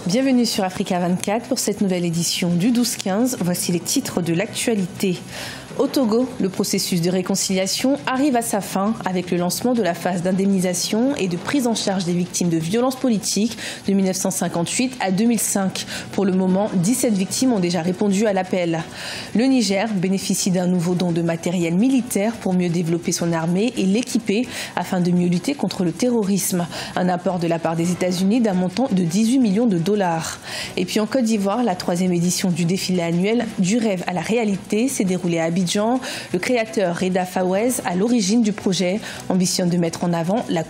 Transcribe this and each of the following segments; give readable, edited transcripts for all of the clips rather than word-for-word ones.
Bienvenue sur Africa 24 pour cette nouvelle édition du 12-15. Voici les titres de l'actualité. Au Togo, le processus de réconciliation arrive à sa fin avec le lancement de la phase d'indemnisation et de prise en charge des victimes de violences politiques de 1958 à 2005. Pour le moment, 17 victimes ont déjà répondu à l'appel. Le Niger bénéficie d'un nouveau don de matériel militaire pour mieux développer son armée et l'équiper afin de mieux lutter contre le terrorisme. Un apport de la part des États-Unis d'un montant de 18 millions de dollars. Et puis en Côte d'Ivoire, la 3e édition du défilé annuel du rêve à la réalité s'est déroulée à Abidjan. Le créateur Reda Fawez, à l'origine du projet, ambitionne de mettre en avant la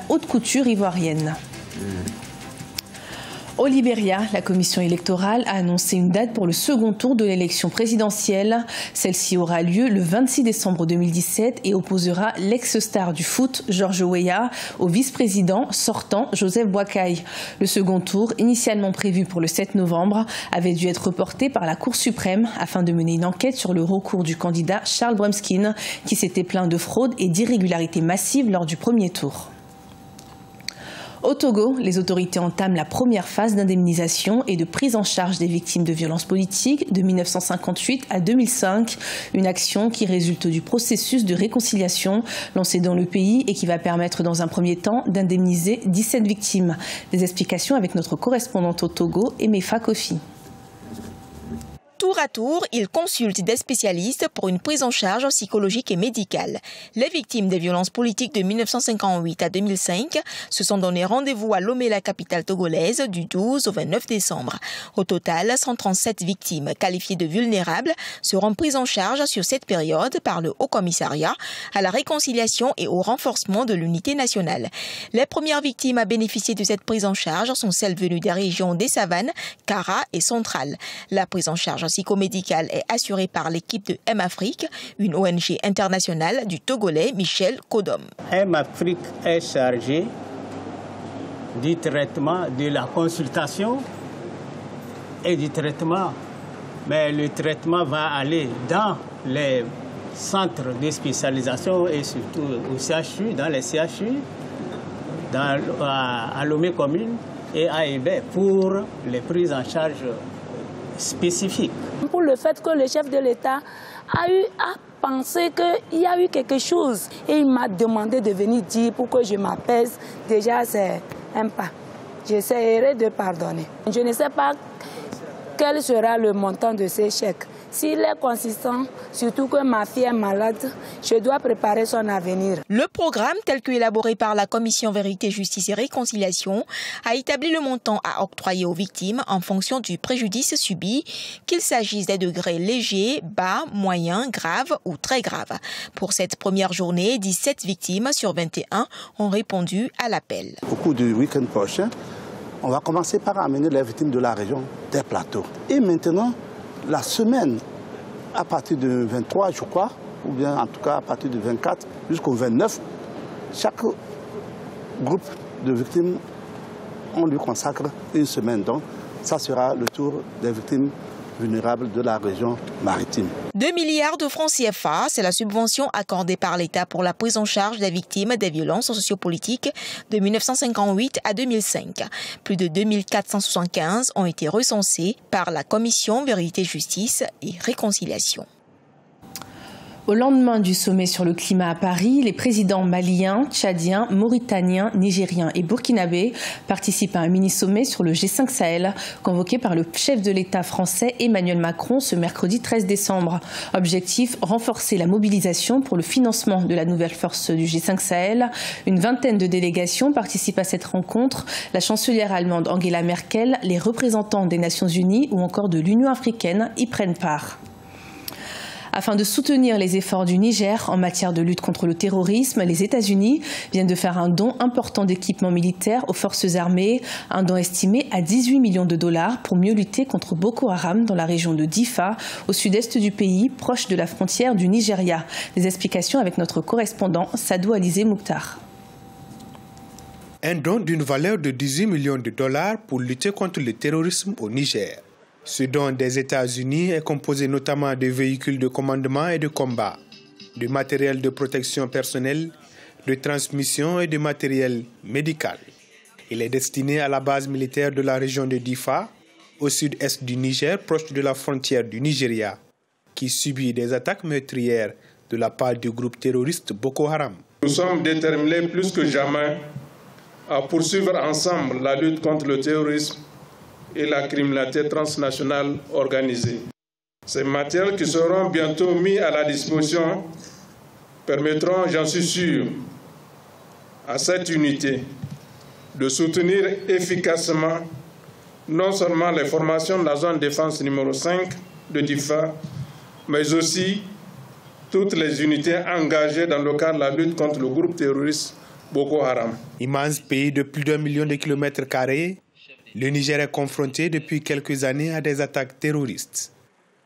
haute couture ivoirienne. Au Libéria, la commission électorale a annoncé une date pour le second tour de l'élection présidentielle. Celle-ci aura lieu le 26 décembre 2017 et opposera l'ex-star du foot, George Weah, au vice-président sortant, Joseph Boakai. Le second tour, initialement prévu pour le 7 novembre, avait dû être reporté par la Cour suprême afin de mener une enquête sur le recours du candidat Charles Brumskin, qui s'était plaint de fraude et d'irrégularités massives lors du premier tour. Au Togo, les autorités entament la première phase d'indemnisation et de prise en charge des victimes de violences politiques de 1958 à 2005, une action qui résulte du processus de réconciliation lancé dans le pays et qui va permettre dans un premier temps d'indemniser 17 victimes. Des explications avec notre correspondante au Togo, Emefa Kofi. Tour à tour, ils consultent des spécialistes pour une prise en charge psychologique et médicale. Les victimes des violences politiques de 1958 à 2005 se sont donné rendez-vous à Lomé, la capitale togolaise, du 12 au 29 décembre. Au total, 137 victimes qualifiées de vulnérables seront prises en charge sur cette période par le Haut Commissariat à la réconciliation et au renforcement de l'unité nationale. Les premières victimes à bénéficier de cette prise en charge sont celles venues des régions des Savanes, Kara et Centrale. La prise en charge psychomédicale est assurée par l'équipe de M-Afrique, une ONG internationale du Togolais Michel Kodom. M-Afrique est chargée du traitement, de la consultation et du traitement. Mais le traitement va aller dans les centres de spécialisation et surtout au CHU, dans les CHU, à Lomé commune et à Hébé pour les prises en charge spécifique. Pour le fait que le chef de l'État a pensé qu'il y a eu quelque chose et il m'a demandé de venir dire pour que je m'apaise, déjà c'est un pas. J'essaierai de pardonner. Je ne sais pas quel sera le montant de ces chèques. S'il est consistant, surtout que ma fille est malade, je dois préparer son avenir. Le programme, tel qu'élaboré par la Commission Vérité, Justice et Réconciliation, a établi le montant à octroyer aux victimes en fonction du préjudice subi, qu'il s'agisse des degrés légers, bas, moyens, graves ou très graves. Pour cette première journée, 17 victimes sur 21 ont répondu à l'appel. Au cours du week-end prochain, on va commencer par amener les victimes de la région des plateaux. Et maintenant, la semaine, à partir du 23, je crois, ou bien en tout cas à partir du 24 jusqu'au 29, chaque groupe de victimes, on lui consacre une semaine. Donc, ça sera le tour des victimes vulnérables de la région maritime. 2 milliards de francs CFA, c'est la subvention accordée par l'État pour la prise en charge des victimes des violences sociopolitiques de 1958 à 2005. Plus de 2475 ont été recensés par la Commission Vérité, Justice et Réconciliation. Au lendemain du sommet sur le climat à Paris, les présidents maliens, tchadiens, mauritaniens, nigériens et burkinabés participent à un mini-sommet sur le G5 Sahel, convoqué par le chef de l'État français Emmanuel Macron ce mercredi 13 décembre. Objectif, renforcer la mobilisation pour le financement de la nouvelle force du G5 Sahel. Une vingtaine de délégations participent à cette rencontre. La chancelière allemande Angela Merkel, les représentants des Nations Unies ou encore de l'Union africaine y prennent part. Afin de soutenir les efforts du Niger en matière de lutte contre le terrorisme, les États-Unis viennent de faire un don important d'équipements militaires aux forces armées, un don estimé à 18 millions de dollars pour mieux lutter contre Boko Haram dans la région de Difa, au sud-est du pays, proche de la frontière du Nigeria. Des explications avec notre correspondant Sadou Alizé Mouktar. Un don d'une valeur de 18 millions de dollars pour lutter contre le terrorisme au Niger. Ce don des États-Unis est composé notamment de véhicules de commandement et de combat, de matériel de protection personnelle, de transmission et de matériel médical. Il est destiné à la base militaire de la région de Difa, au sud-est du Niger, proche de la frontière du Nigeria, qui subit des attaques meurtrières de la part du groupe terroriste Boko Haram. Nous sommes déterminés plus que jamais à poursuivre ensemble la lutte contre le terrorisme et la criminalité transnationale organisée. Ces matériels qui seront bientôt mis à la disposition permettront, j'en suis sûr, à cette unité de soutenir efficacement non seulement les formations de la zone de défense numéro 5 de Difa, mais aussi toutes les unités engagées dans le cadre de la lutte contre le groupe terroriste Boko Haram. Immense pays de plus d'1 million de kilomètres carrés, le Niger est confronté depuis quelques années à des attaques terroristes.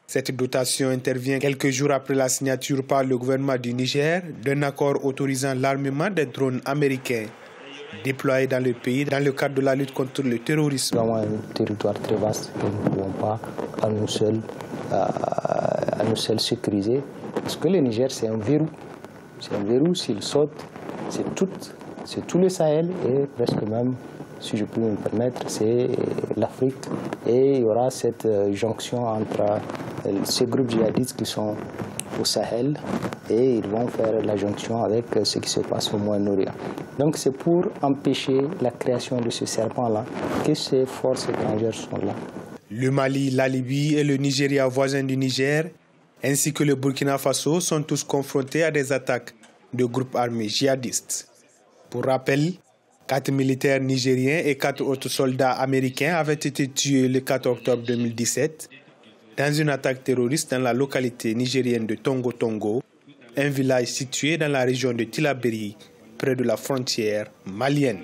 Cette dotation intervient quelques jours après la signature par le gouvernement du Niger d'un accord autorisant l'armement des drones américains déployés dans le pays dans le cadre de la lutte contre le terrorisme. C'est vraiment un territoire très vaste que nous ne pouvons pas à nous seuls sécuriser. Parce que le Niger, c'est un verrou. C'est un verrou, s'il saute, c'est tout le Sahel et presque même, si je peux me permettre, c'est l'Afrique. Et il y aura cette jonction entre ces groupes djihadistes qui sont au Sahel et ils vont faire la jonction avec ce qui se passe au Moyen-Orient. Donc c'est pour empêcher la création de ce serpent-là que ces forces étrangères sont là. Le Mali, la Libye et le Nigeria voisin du Niger, ainsi que le Burkina Faso, sont tous confrontés à des attaques de groupes armés djihadistes. Pour rappel, 4 militaires nigériens et 4 autres soldats américains avaient été tués le 4 octobre 2017 dans une attaque terroriste dans la localité nigérienne de Tongo Tongo, un village situé dans la région de Tillabéri, près de la frontière malienne.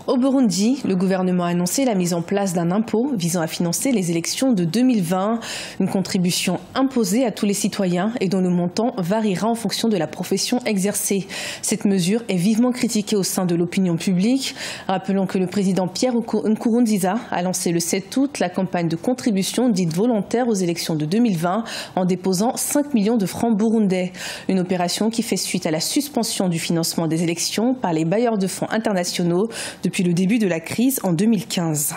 Au Burundi, le gouvernement a annoncé la mise en place d'un impôt visant à financer les élections de 2020, une contribution imposée à tous les citoyens et dont le montant variera en fonction de la profession exercée. Cette mesure est vivement critiquée au sein de l'opinion publique. Rappelons que le président Pierre Nkurunziza a lancé le 7 août la campagne de contribution dite volontaire aux élections de 2020 en déposant 5 millions de francs burundais. Une opération qui fait suite à la suspension du financement des élections par les bailleurs de fonds internationaux depuis le début de la crise en 2015.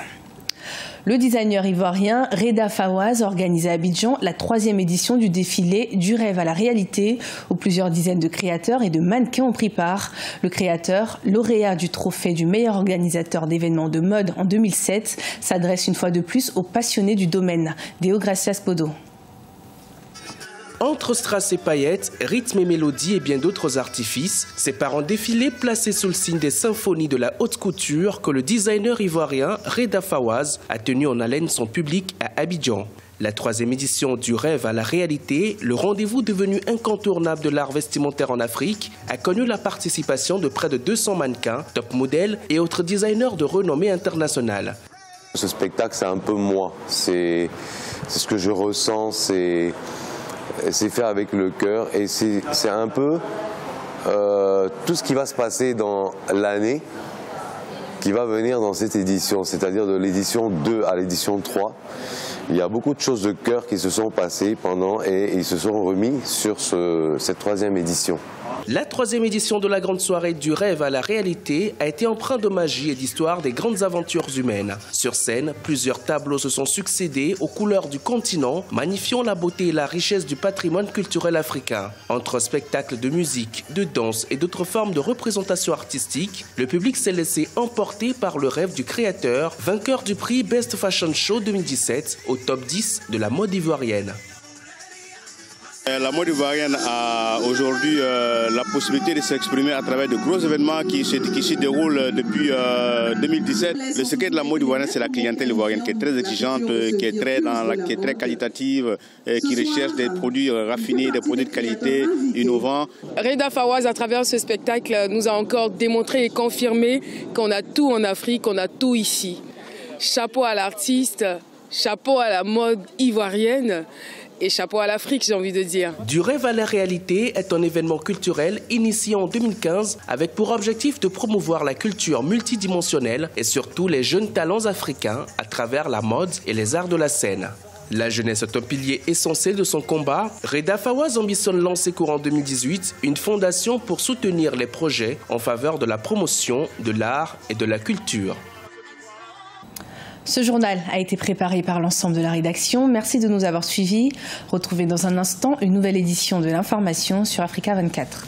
Le designer ivoirien Reda Fawaz organise à Abidjan la 3e édition du défilé Du rêve à la réalité, où plusieurs dizaines de créateurs et de mannequins ont pris part. Le créateur, lauréat du trophée du meilleur organisateur d'événements de mode en 2007, s'adresse une fois de plus aux passionnés du domaine. Deo Gracias Podo. Entre strass et paillettes, rythme et mélodie et bien d'autres artifices, c'est par un défilé placé sous le signe des symphonies de la haute couture que le designer ivoirien Reda Fawaz a tenu en haleine son public à Abidjan. La 3e édition du rêve à la réalité, le rendez-vous devenu incontournable de l'art vestimentaire en Afrique, a connu la participation de près de 200 mannequins, top modèles et autres designers de renommée internationale. Ce spectacle, c'est un peu moi. C'est ce que je ressens, c'est faire avec le cœur et c'est un peu tout ce qui va se passer dans l'année qui va venir dans cette édition, c'est-à-dire de l'édition 2 à l'édition 3. Il y a beaucoup de choses de cœur qui se sont passées pendant et ils se sont remis sur cette 3e édition. La 3e édition de la grande soirée du rêve à la réalité a été empreinte de magie et d'histoire des grandes aventures humaines. Sur scène, plusieurs tableaux se sont succédés aux couleurs du continent, magnifiant la beauté et la richesse du patrimoine culturel africain. Entre spectacles de musique, de danse et d'autres formes de représentation artistique, le public s'est laissé emporter par le rêve du créateur, vainqueur du prix Best Fashion Show 2017 au top 10 de la mode ivoirienne. La mode ivoirienne a aujourd'hui la possibilité de s'exprimer à travers de gros événements qui se déroulent depuis 2017. Le secret de la mode ivoirienne, c'est la clientèle ivoirienne qui est très exigeante, qui est très qualitative, qui recherche des produits raffinés, des produits de qualité, innovants. Reda Fawaz, à travers ce spectacle, nous a encore démontré et confirmé qu'on a tout en Afrique, qu'on a tout ici. Chapeau à l'artiste, chapeau à la mode ivoirienne. Et chapeau à l'Afrique, j'ai envie de dire. Du rêve à la réalité est un événement culturel initié en 2015 avec pour objectif de promouvoir la culture multidimensionnelle et surtout les jeunes talents africains à travers la mode et les arts de la scène. La jeunesse est un pilier essentiel de son combat. Reda Fawaz ambitionne lancer courant 2018 une fondation pour soutenir les projets en faveur de la promotion de l'art et de la culture. Ce journal a été préparé par l'ensemble de la rédaction. Merci de nous avoir suivis. Retrouvez dans un instant une nouvelle édition de l'information sur Africa 24.